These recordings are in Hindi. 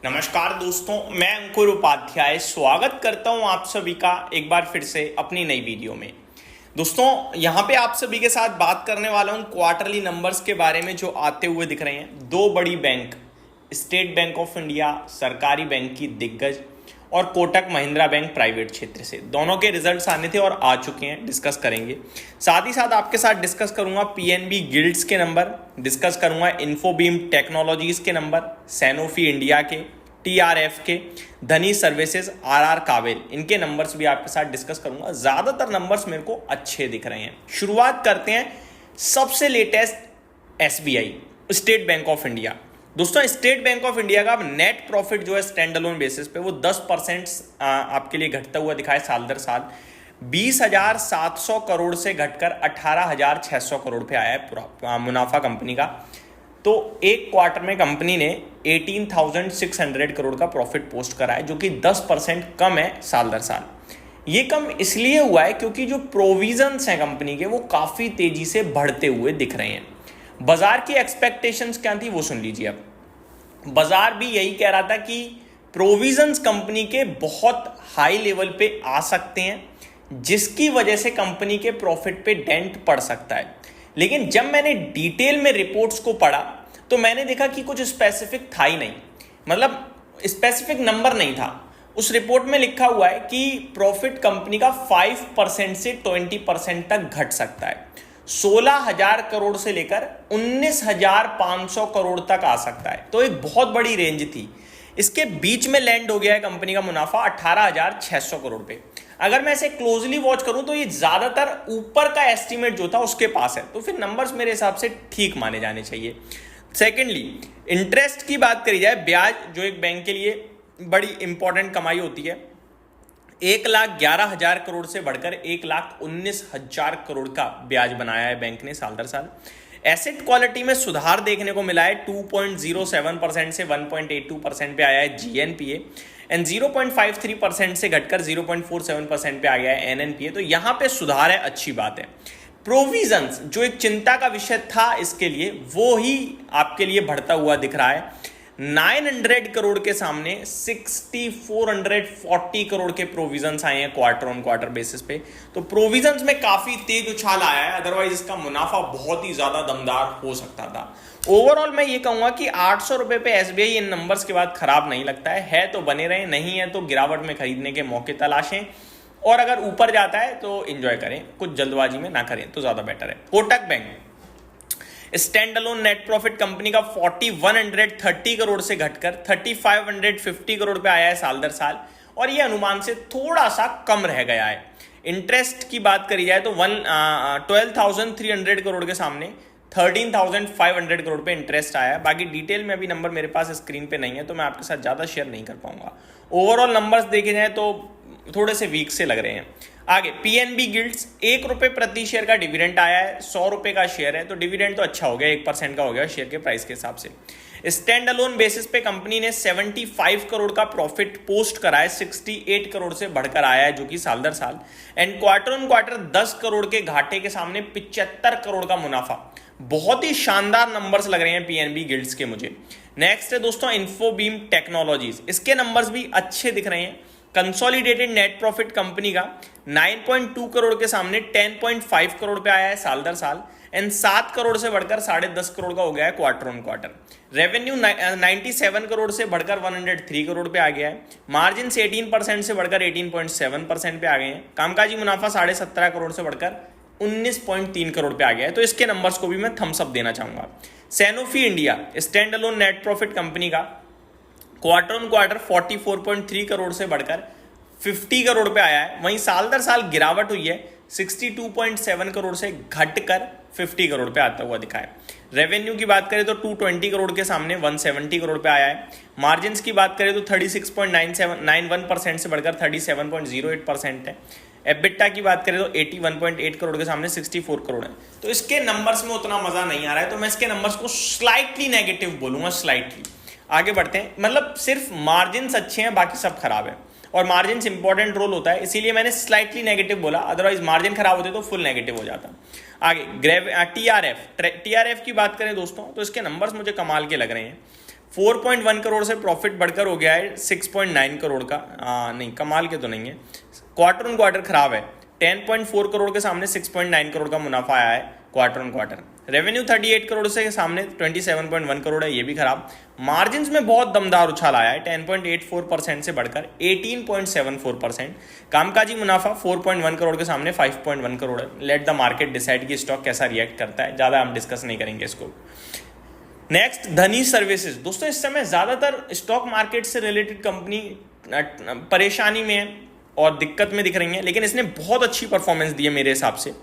नमस्कार दोस्तों, मैं अंकुर उपाध्याय स्वागत करता हूं आप सभी का एक बार फिर से अपनी नई वीडियो में। दोस्तों, यहां पे आप सभी के साथ बात करने वाला हूं क्वार्टरली नंबर्स के बारे में जो आते हुए दिख रहे हैं। दो बड़ी bank, state bank of India सरकारी बैंक की दिग्गज और कोटक महिंद्रा बैंक प्राइवेट क्षेत्र से, दोनों के रिजल्ट्स आने थे और आ चुके हैं, डिस्कस करेंगे। साथ ही साथ आपके साथ डिस्कस करूंगा पीएनबी गिल्ड्स के नंबर, डिस्कस करूंगा इन्फोबीम टेक्नोलॉजीज के नंबर, सैनोफी इंडिया के, टीआरएफ के, धनी सर्विसेज, आरआर कावेल, इनके नंबर्स भी आपके साथ डिस्कस करूंगा। ज्यादातर नंबर्स मेरे को अच्छे दिख रहे हैं। शुरुआत करते हैं सबसे latest SBI, state bank of India. दोस्तों, स्टेट बैंक ऑफ इंडिया का नेट प्रॉफिट जो है स्टैंड अलोन बेसिस पे वो 10% आपके लिए घटता हुआ दिखाए साल दर साल। 20,700 करोड़ से घटकर 18,600 करोड़ पे आया है पूरा मुनाफा कंपनी का। तो एक क्वार्टर में कंपनी ने 18,600 करोड़ का प्रॉफिट पोस्ट करा है, जो कि 10% कम है साल दर साल। ये कम इसलिए हुआ है क्योंकि जो प्रोविजंस हैं कंपनी के वो काफी तेजी से बढ़ते हुए दिख रहे हैं। बाजार की एक्सपेक्टेशंस क्या थी वो सुन लीजिए। अब बाजार भी यही कह रहा था कि प्रोविजंस कंपनी के बहुत हाई लेवल पे आ सकते हैं, जिसकी वजह से कंपनी के प्रॉफिट पे डेंट पड़ सकता है। लेकिन जब मैंने डिटेल में रिपोर्ट्स को पढ़ा तो मैंने देखा कि कुछ स्पेसिफिक था ही नहीं, मतलब स्पेसिफिक नंबर नहीं था। उस रिपोर्ट में लिखा हुआ है कि प्रॉफिट कंपनी का 5% से 20% तक घट सकता है। 16,000 करोड़ से लेकर 19,500 करोड़ तक आ सकता है। तो एक बहुत बड़ी रेंज थी। इसके बीच में लैंड हो गया है कंपनी का मुनाफा 18,600 करोड़ पे। अगर मैं इसे क्लोजली वॉच करूं तो ये ज्यादातर ऊपर का एस्टीमेट जो था उसके पास है, तो फिर नंबर्स मेरे हिसाब से ठीक माने जाने चाहिए। सेकेंडली, इंटरेस्ट की बात करी जाए, ब्याज जो एक बैंक के लिए बड़ी इंपॉर्टेंट कमाई होती है, 1,11,000 करोड़ से बढ़कर 1,19,000 करोड़ का ब्याज बनाया है बैंक ने साल दर साल। एसेट क्वालिटी में सुधार देखने को मिला है, 2.07% से 1.82% पे आया है जीएनपीए एंड 0.53% से घटकर 0.47% पे आ गया है एनएनपीए। तो यहां पे सुधार है, अच्छी बात है। प्रोविजंस जो एक चिंता का विषय था इसके लिए, वो ही आपके लिए बढ़ता हुआ दिख रहा है। 900 करोड़ के सामने 6,440 करोड़ के प्रोविजंस आए हैं क्वार्टर ऑन क्वार्टर बेसिस पे। तो प्रोविजंस में काफी तेज उछाल आया है, अदरवाइज इसका मुनाफा बहुत ही ज्यादा दमदार हो सकता था। ओवरऑल मैं ये कहूंगा कि 800 रुपए पे एसबीआई इन नंबर्स के बाद खराब नहीं लगता है तो बने रहे, नहीं है तो गिरावट में खरीदने के मौके तलाशें, और अगर ऊपर जाता है तो एंजॉय करें, कुछ जल्दबाजी में ना करें तो ज्यादा बेटर है। Kotak bank stand alone net profit company का 4,130 करोड़ से घटकर 3,550 करोड़ पे आया है साल दर साल, और ये अनुमान से थोड़ा सा कम रह गया है। इंटरेस्ट की बात करी जाए तो 12,300 करोड़ के सामने 13,500 करोड़ पे इंटरेस्ट आया है। बाकी डिटेल में अभी नंबर मेरे पास स्क्रीन पे नहीं है तो मैं आपके साथ ज़्यादा शेयर नहीं कर पाऊंगा। ओवरऑल नंबर्स देखे जाए तो थोड़े से वीक से लग रहे हैं। आगे पीएनबी गिल्ड्स, 1 रुपये प्रति शेयर का डिविडेंड आया है, 100 रुपये का शेयर है, तो डिविडेंड तो अच्छा हो गया, 1% का हो गया शेयर के प्राइस के हिसाब से। स्टैंड अलोन बेसिस पे कंपनी ने 75 करोड़ का प्रॉफिट पोस्ट करा है, 68 करोड़ से बढ़कर आया है, जो कि साल दर साल। And quarter on quarter 10 crore के घाटे के सामने 75 करोड़ का मुनाफा। बहुत ही शानदार नंबर्स लग रहे हैं पीएनबी गिल्ड्स के मुझे। नेक्स्ट है दोस्तों इन्फोबीम टेक्नोलॉजीज, इसके नंबर्स भी अच्छे दिख रहे हैं। कंसोलिडेटेड नेट प्रॉफिट कंपनी का 9.2 करोड़ के सामने 10.5 करोड़ पे आया है साल दर साल, एंड 7 करोड़ से बढ़कर 10.5 करोड़ का हो गया है quarter on quarter. Revenue 97 crore से बढ़कर 103 करोड़ पे आ गया है। मार्जिन 18% से बढ़कर 18.7% पे आ गए हैं। कामकाजी मुनाफा 17.5 करोड़ से बढ़कर 19.3 करोड़ पे आ गया है। तो इसके नंबर्स को भी मैं थम्स अप देना चाहूंगा। Sanofi India stand alone net profit company का क्वार्टर ऑन क्वार्टर 44.3 करोड़ से बढ़कर 50 करोड़ पे आया है। वहीं साल दर साल गिरावट हुई है, 62.7 करोड़ से घटकर 50 करोड़ पे आता हुआ दिखा है। रेवेन्यू की बात करें तो 220 करोड़ के सामने 170 करोड़ पे आया है। मार्जिन्स की बात करें तो 36.91% से बढ़कर 37.08% है। एबिटा की बात करें तो 81.8 करोड़ के सामने 64 करोड़ है। तो इसके नंबर्स में उतना मजा नहीं आ रहा है, तो मैं इसके नंबर्स को स्लाइटली नेगेटिव बोलूंगा, स्लाइटली। आगे बढ़ते हैं, मतलब सिर्फ मार्जिन्स अच्छे हैं, बाकी सब खराब है, और मार्जिन्स इंपॉर्टेंट रोल होता है, इसीलिए मैंने स्लाइटली नेगेटिव बोला, अदरवाइज मार्जिन खराब होते तो फुल नेगेटिव हो जाता। आगे टीआरएफ की बात करें दोस्तों तो इसके नंबर्स मुझे कमाल के लग रहे हैं। 4.1 करोड़ से प्रॉफिट बढ़कर हो गया है 6.9 करोड़ का। नहीं, कमाल के तो नहीं है, क्वार्टर ऑन क्वार्टर खराब है। 10.4 करोड़ के सामने 6.9 करोड़ का मुनाफा आया है quarter on quarter. Revenue 38 crore से सामने 27.1 करोड़ है, ये भी खराब। मार्जिन्स में बहुत दमदार उछाल आया है, 10.84% से बढ़कर 18.74%। कामकाजी मुनाफा 4.1 करोड़ के सामने 5.1 करोड़ है। लेट द मार्केट डिसाइड कि स्टॉक कैसा रिएक्ट करता है, ज़्यादा हम डिस्कस नहीं करेंगे इसको। नेक्स्ट, धनी सर्विसेज। दोस्तों इस समय ज़्यादातर स्टॉक मार्केट से रिलेटेड कंपनी परेशानी में है और दिक्कत में दिख रही है, लेकिन इसने बहुत अच्छी परफॉर्मेंस दी है मेरे हिसाब से।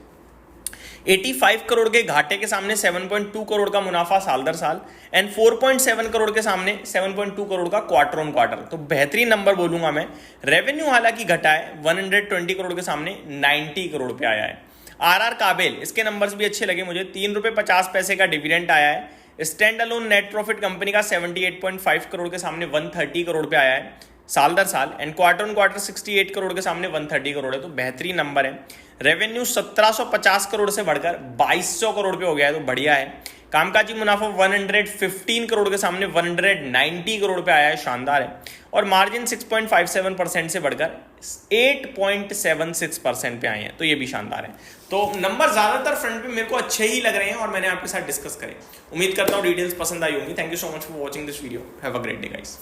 85 करोड़ के घाटे के सामने 7.2 करोड़ का मुनाफा साल दर साल, एंड 4.7 करोड़ के सामने 7.2 करोड़ का क्वार्टर ऑन क्वार्टर, तो बेहतरीन नंबर बोलूंगा मैं। रेवेन्यू हालांकि घटा है, 120 करोड़ के सामने 90 करोड़ पे आया है। आरआर काबिल, इसके नंबर्स भी अच्छे लगे मुझे, 3 रुपये 50 पैसे का डिविडेंड आया है। Stand alone net profit company का 78.5 करोड़ के सामने 130 करोड़ पे आया है साल दर साल, and quarter on quarter 68 crore के सामने 130 करोड़ है, तो बेहतरीन नंबर है। रेवेन्यू 1750 करोड़ से बढ़कर 2200 करोड़ पे हो गया है, तो बढ़िया है। कामकाजी मुनाफा 115 करोड़ के सामने 190 करोड़ पे आया है, शानदार है। और मार्जिन 6.57% से बढ़कर 8.76% पे आए हैं, तो ये भी शानदार है। तो नंबर ज्यादातर फ्रंट पे मेरे को अच्छे ही लग रहे हैं और मैंने आपके साथ डिस्कस करे। उम्मीद करता हूँ डिटेल्स पसंद आई होंगी। Thank you so much for watching this video. Have a great day guys.